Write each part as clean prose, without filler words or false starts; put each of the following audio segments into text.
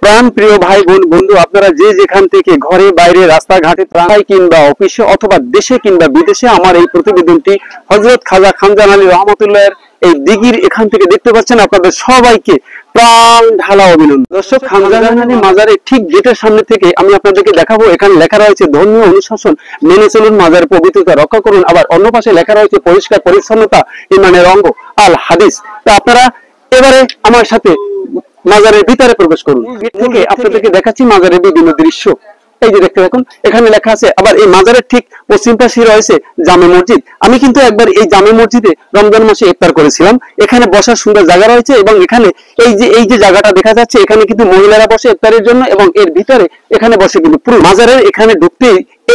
প্রাণ প্রিয় ভাই বোন বন্ধু, আপনারা যে যেখান থেকে ঘরে বাইরে রাস্তাঘাটে প্রায় কিংবা অফিসে অথবা দেশে কিংবা বিদেশে আমার এই প্রতিবেদনটি হযরত খাজা খানজান আলী রহমতুল্লাহের এই দিঘির এখান থেকে দেখতে পাচ্ছেন, আপনাদের সবাইকে প্রাণ ঢালা অভিনন্দন। দর্শক, খানজান আলী মাজারের ঠিক গেটের সামনে থেকে আমি আপনাদেরকে দেখাবো। এখানে লেখা রয়েছে ধর্মীয় অনুশাসন মেনে চলুন, মাজারের পবিত্রতা রক্ষা করুন। আবার অন্য পাশে লেখা রয়েছে পরিষ্কার পরিচ্ছন্নতা ইমানের অঙ্গ, আল হাদিস। তো আপনারা এবারে আমার সাথে মাজারের ভিতরে প্রবেশ করুন। গেট থেকে আপনাদেরকে দেখাচ্ছি মাজারের বিভিন্ন দৃশ্য। এই যে দেখতে থাকুন, এখানে লেখা আছে। আবার এই মাজারের ঠিক পশ্চিম পাশে রয়েছে জামে মসজিদ। আমি কিন্তু একবার এই জামে মসজিদে রমজান মাসে ইফতার করেছিলাম। এখানে বসার সুন্দর জায়গা রয়েছে এবং এখানে এই যে জায়গাটা দেখা যাচ্ছে, এখানে কিন্তু মহিলারা বসে ইফতারের জন্য এবং এর ভিতরে এখানে বসে কিন্তু পুরো মাজারের এখানে ঢুকতে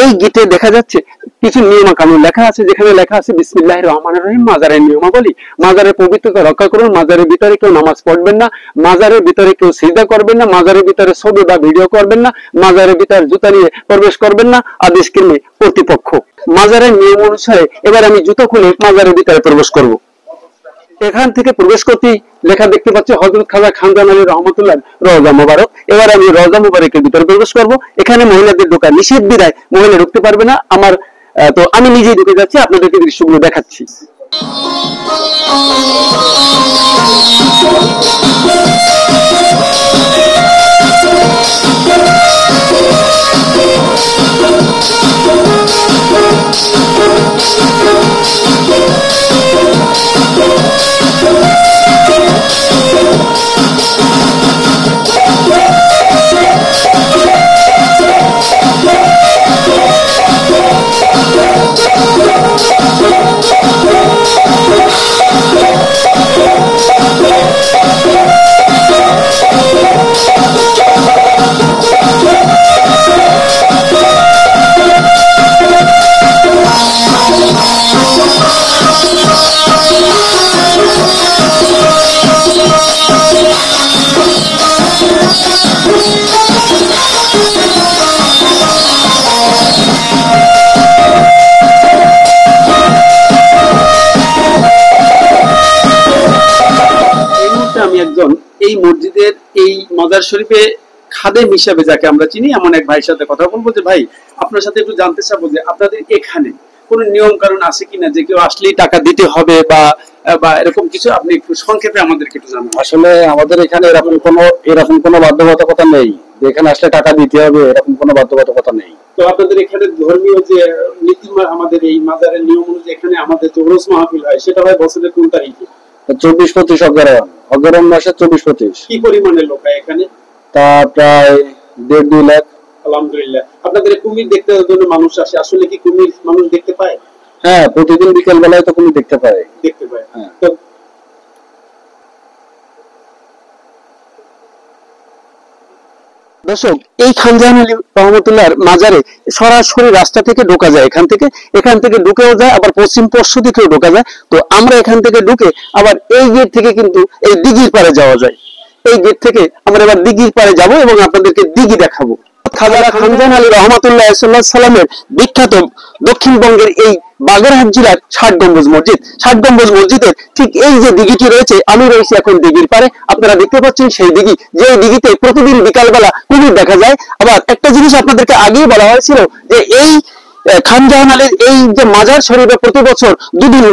এই গেটে দেখা যাচ্ছে কিছু নিয়ম কানুন লেখা আছে, যেখানে লেখা আছে বিসমিল্লাহির রহমানির রহিম। মাজারের নিয়মাবলী: মাজারের পবিত্রতা রক্ষা করুন, মাজারের ভিতরে কেউ নামাজ পড়বেন না, মাজারের ভিতরে কেউ সিজদা করবেন না, মাজারের ভিতরে ছবি বা ভিডিও করবেন না, মাজারের ভিতরে জুতা নিয়ে প্রবেশ করবেন না, আদেশ কর্মী কর্তৃপক্ষ। মাজারের নিয়ম অনুসারে এবার আমি জুতো খুলে মাজারের ভিতরে প্রবেশ করব। এখান থেকে প্রবেশ করতেই লেখা দেখতে পাচ্ছি হযরত খাজা খানজান আলী রহমতুল্লাহ রওজা মুবারক। এবার আমি রওজা মুবারকের ভিতরে প্রবেশ করব। এখানে মহিলাদের ঢোকা নিষেধ বিধায় মহিলা ঢুকতে পারবে না। তো আমি নিজেই ঢুকে যাচ্ছি, আপনাদেরকে দৃশ্যগুলো দেখাচ্ছি। আমি একজন এই মসজিদের এই মাজার শরীফে খাদেম হিসাবে যাকে আমরা চিনি এমন এক ভাইয়ের সাথে কথা বলবো। যে ভাই, আপনার সাথে একটু জানতে চাবো যে আপনাদের এখানে কোনো নিয়ম কানুন আছে কিনা, যে কেউ আসলেই টাকা দিতে হবে বা এরকম কিছু, আপনি একটু সংক্ষেপে আমাদেরকে একটু জানান। আসলে আমাদের এখানে এরকম কোনো বাধ্যবাধকতা নেই যে এখানে আসলে টাকা দিতে হবে, এরকম কোনো বাধ্যবাধকতা নেই। তো আপনাদের এখানে ধর্মীয় যে নীতি, আমাদের এই মাজারের নিয়ম অনুযায়ী এখানে আমাদের যে রোজ মাহফিল হয় সেটা হয় বছরের কোন তারিখে? 24-25 অগ্রহণ মাসে 24-25। কি পরিমাণের লোক হয় এখানে? তা প্রায় 1.5-2 লাখ। আলহামদুলিল্লাহ। আপনাদের কুমির দেখতে জন্য মানুষ আসে, আসলে কি কুমির মানুষ দেখতে পায়? হ্যাঁ, প্রতিদিন বিকেল বেলায় তো কুমির দেখতে পায়। হ্যাঁ। দর্শক, এই খানজান আলী রহমতুল্লাহর মাজারে সরাসরি রাস্তা থেকে ঢোকা যায়। এখান থেকে ঢুকেও যায়, আবার পশ্চিম পশ্চিম দিকেও ঢোকা যায়। তো আমরা এখান থেকে ঢুকে আবার এই গেট থেকে কিন্তু এই দিঘির পারে যাওয়া যায়। এই গেট থেকে আমরা এবার দিঘির পারে যাব এবং আপনাদেরকে দিঘি দেখাবো। খাজা খানজান আলী রহমতুল্লাহ সাল্লামের বিখ্যাত দক্ষিণবঙ্গের এই বাগেরহাট জেলার 60 গম্বুজ মসজিদ। 60 গম্বুজ মসজিদের ঠিক এই যে দিঘিটি রয়েছে, আমি রয়েছি এখন দিঘির পারে। আপনারা দেখতে পাচ্ছেন সেই দিঘি, যে দিঘিতে প্রতিদিন বিকালবেলা কুমির দেখা যায়। আবার একটা জিনিস আপনাদেরকে আগেই বলা হয়েছিল যে এই খানজাহান আলীর এই যে মাজার শরীফে প্রতি বছর 2 দিন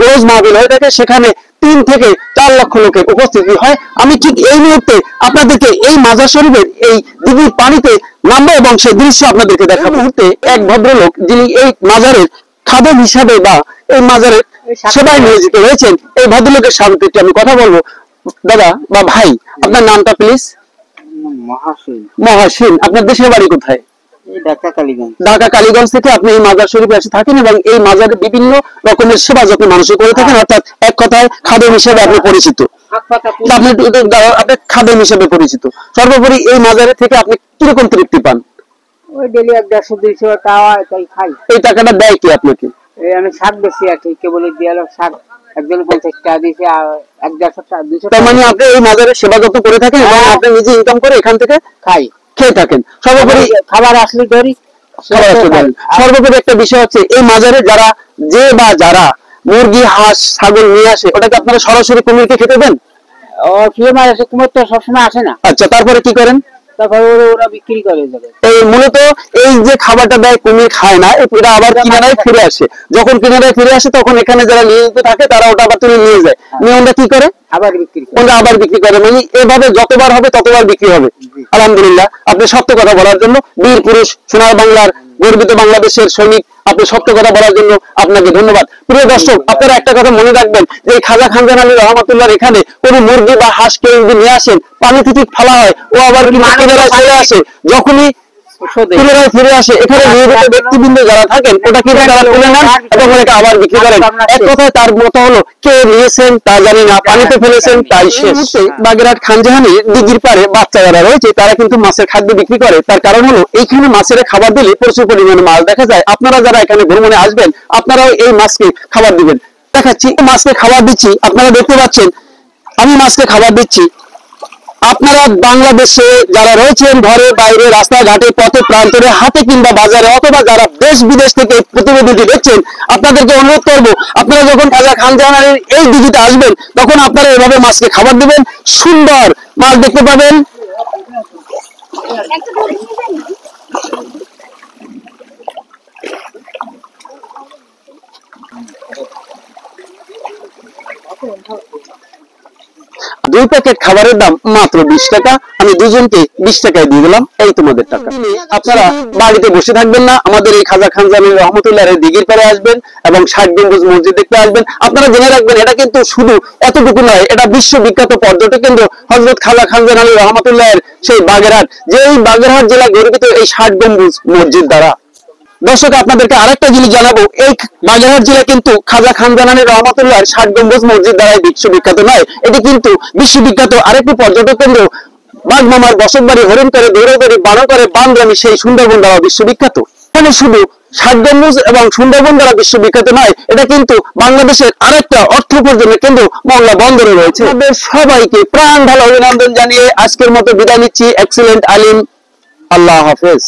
রোজ মাহফিল হয়ে থাকে, সেখানে 3 থেকে 4 লক্ষ লোকের উপস্থিতি হয়। আমি ঠিক এই মুহূর্তে আপনাদেরকে এই মাজার শরীফের এই দিঘির পানিতে নামবো এবং সেই দৃশ্য আপনাদেরকে দেখাবো। মুহূর্তে এক ভদ্রলোক, যিনি এই মাজারের খাদেম হিসাবে বা এই মাজারের সেবায় নিয়োজিত রয়েছেন, এই ভদ্রলোকের সাথে একটু আমি কথা বলবো। দাদা বা ভাই, আপনার নামটা প্লিজ? মহাসিন। আপনার দেশের বাড়ি কোথায়? ঢাকা কালীগঞ্জ থেকে আপনি এই মাজার শরীফে এসে থাকেন এবং এই মাজারে বিভিন্ন রকমের সেবা যখন মানুষ করে থাকেন, অর্থাৎ এক কথায় খাদেম হিসেবে আপনি পরিচিত। আপনি খাদেম হিসেবে পরিচিত। সর্বোপরি এই মাজারে থেকে আপনি কিরকম তৃপ্তি পান? ওই ডেলি 150-200 টাকা তাই খাই। এই টাকাটা দেয় কি আপনাকে? আমি শাক বেশি আর কি, কেবল দিয়ালো শাক একজন 50 টাকা দিয়েছে, আর 150 টাকা 200 টাকা। মানে আপনি এই মাজারের সেবা যত্ন করে থাকেন এবং আপনি নিজে ইনকাম করে এখান থেকে খেয়ে থাকেন। সর্বোপরি খাবার আসলে ধরি। সর্বোপরি একটা বিষয় হচ্ছে, এই মাজারে যারা মুরগি, হাঁস, ছাগল নিয়ে আসে, ওটাকে আপনারা সরাসরি কুমিরকে খেতে দেন? প্রিয় মাছ আছে, কুমির তো সবসময় আসে না। আচ্ছা, তারপরে কি করেন? তারপর ওরা বিক্রি করে যাবে। এই মূলত এই যে খাবারটা দেয় কুমির খায় না, এটা আবার কিনারায় ফিরে আসে। যখন কিনারায় ফিরে আসে তখন এখানে যারা নিয়োজিত থাকে তারা ওটা আবার তুলে নিয়ে যায়, নিয়ে ওরা কি করে? আবার বিক্রি করে। ওরা আবার বিক্রি করে। মানে এভাবে যতবার হবে ততবার বিক্রি হবে। আলহামদুলিল্লাহ, আপনি সত্য কথা বলার জন্য, বীর পুরুষ, সোনার বাংলার গর্বিত বাংলাদেশের সৈনিক, আপনি সত্য কথা বলার জন্য আপনাকে ধন্যবাদ। প্রিয় দর্শক, আপনারা একটা কথা মনে রাখবেন যে এই খাজা খানজান আলী রহমাতুল্লাহর এখানে কোনো মুরগি বা হাঁস কেউ যদি নিয়ে আসেন, পানি থেকে ফেলা হয়, ও আবার কিনারায় চলে আসে। যখনই কিনারায় ফিরে আসে, এখানে নিয়োজিত ব্যক্তিবৃন্দ যারা থাকেন ওটা কিন্তু তারা তুলে নেন এবং ওটাকে আবার বিক্রি করেন। এক কথায় তার মতো হলো, কে নিয়েছেন তা জানি না, পানিতে ফেলেছেন তাই শেষ। বাগেরহাট খানজাহানির দিঘির পারে বাচ্চা যারা রয়েছে তারা কিন্তু মাছের খাদ্য বিক্রি করে। তার কারণ হলো এইখানে মাছের খাবার দিলে প্রচুর পরিমাণে মাছ দেখা যায়। আপনারা যারা এখানে ভ্রমণে আসবেন, আপনারাও এই মাছকে খাবার দিবেন। দেখাচ্ছি, মাছকে খাবার দিচ্ছি, আপনারা দেখতে পাচ্ছেন আমি মাছকে খাবার দিচ্ছি। আপনারা বাংলাদেশে যারা রয়েছেন, ঘরে বাইরে, রাস্তাঘাটে, পথে প্রান্তরে, হাটে কিংবা বাজারে, অথবা যারা দেশ বিদেশ থেকে প্রতিবেদনটি দেখছেন, আপনাদেরকে অনুরোধ করবো, আপনারা যখন খাজা খানজাহান আলীর এই দিঘিতে আসবেন তখন আপনারা এভাবে মাছকে খাবার দিবেন। সুন্দর মাছ দেখতে পাবেন। দুই প্যাকেট খাবারের দাম মাত্র 20 টাকা। আমি দুজনকে 20 টাকায় দিয়ে দিলাম, এই তোমাদের টাকা। আপনারা বাড়িতে বসে থাকবেন না, আমাদের এই খাজা খানজান আলী রহমাতুল্লাহর দিঘির পাড়ে আসবেন এবং 60 গম্বুজ মসজিদ দেখতে আসবেন। আপনারা জেনে রাখবেন, এটা কিন্তু শুধু এতটুকু নয়, এটা বিশ্ববিখ্যাত পর্যটক কেন্দ্র হযরত খাজা খানজান আলী রহমাতুল্লাহর সেই বাগেরহাট, যে এই বাগেরহাট জেলা গর্বিত এই 60 গম্বুজ মসজিদ দ্বারা। দর্শক, আপনাদেরকে আরেকটা জিনিস জানাবো, এই বাগেরহাট জেলা কিন্তু খাজা খানজান আলী রহমাতুল্লাহর 60 গম্বুজ মসজিদ দ্বারাই বিশ্ববিখ্যাত নয়, এটি কিন্তু বিশ্ববিখ্যাত আরেকটি পর্যটক কেন্দ্র বাগমামার বসতবাড়ি, হরিণতরে, দৌড়াতরে, বানকরে, বান্দরামি সেই সুন্দরবন দ্বারা বিশ্ববিখ্যাত। এখানে শুধু 60 গম্বুজ এবং সুন্দরবন দ্বারা বিশ্ববিখ্যাত নয়, এটা কিন্তু বাংলাদেশের আরেকটা অর্থ উপার্জনের কেন্দ্র মংলা বন্দরে রয়েছে। আমাদের সবাইকে প্রাণ ঢালা অভিনন্দন জানিয়ে আজকের মতো বিদায় নিচ্ছি। এক্সিলেন্ট আলিম, আল্লাহ হাফেজ।